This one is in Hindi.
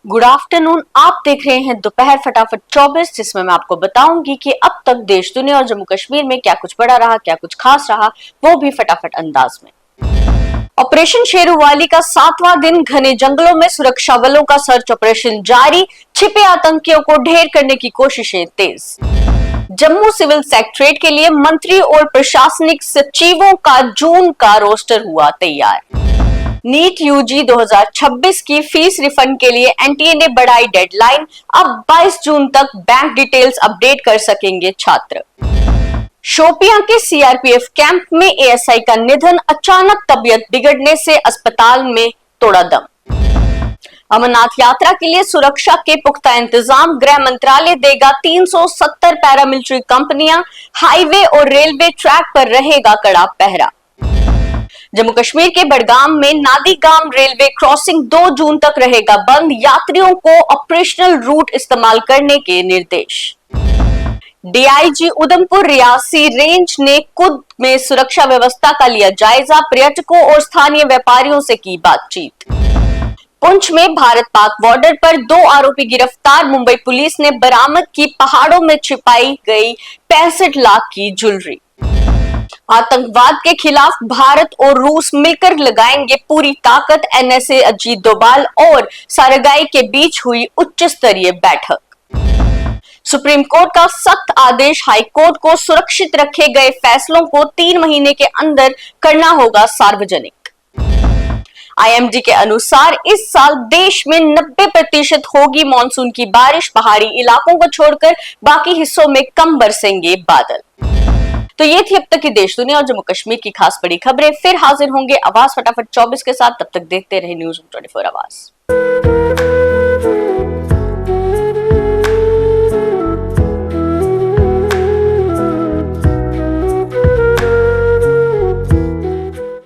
Good afternoon. आप देख रहे हैं दोपहर फटाफट 24, जिसमें मैं आपको बताऊंगी कि अब तक देश दुनिया और जम्मू कश्मीर में क्या कुछ बड़ा रहा, क्या कुछ खास रहा, वो भी फटाफट अंदाज में। ऑपरेशन शेरूवाली का 7वां दिन, घने जंगलों में सुरक्षा बलों का सर्च ऑपरेशन जारी, छिपे आतंकियों को ढेर करने की कोशिशें तेज। जम्मू सिविल सेक्रेटरीट के लिए मंत्री और प्रशासनिक सचिवों का जून का रोस्टर हुआ तैयार। नीट यूजी 2026 की फीस रिफंड के लिए एनटीए ने बढ़ाई डेडलाइन, अब 22 जून तक बैंक डिटेल्स अपडेट कर सकेंगे छात्र। शोपियां के सीआरपीएफ कैंप में एएसआई का निधन, अचानक तबीयत बिगड़ने से अस्पताल में तोड़ा दम। अमरनाथ यात्रा के लिए सुरक्षा के पुख्ता इंतजाम, गृह मंत्रालय देगा 370 पैरामिलिट्री कंपनियां, हाईवे और रेलवे ट्रैक पर रहेगा कड़ा पहरा। जम्मू कश्मीर के बडगाम में नादीगाम रेलवे क्रॉसिंग 2 जून तक रहेगा बंद, यात्रियों को ऑपरेशनल रूट इस्तेमाल करने के निर्देश। डीआईजी उधमपुर रियासी रेंज ने खुद में सुरक्षा व्यवस्था का लिया जायजा, पर्यटकों और स्थानीय व्यापारियों से की बातचीत। पुंछ में भारत पाक बॉर्डर पर 2 आरोपी गिरफ्तार, मुंबई पुलिस ने बरामद की पहाड़ों में छिपाई गई 65 लाख की ज्वेलरी। आतंकवाद के खिलाफ भारत और रूस मिलकर लगाएंगे पूरी ताकत, एनएसए अजीत डोभाल और सारागाई के बीच हुई उच्च स्तरीय बैठक। सुप्रीम कोर्ट का सख्त आदेश, हाई कोर्ट को सुरक्षित रखे गए फैसलों को 3 महीने के अंदर करना होगा सार्वजनिक। आईएमडी के अनुसार इस साल देश में 90% होगी मानसून की बारिश, पहाड़ी इलाकों को छोड़कर बाकी हिस्सों में कम बरसेंगे बादल। तो ये थी अब तक की देश दुनिया और जम्मू कश्मीर की खास बड़ी खबरें। फिर हाजिर होंगे आवाज फटाफट 24 के साथ। तब तक देखते रहे न्यूज़ 24 आवाज।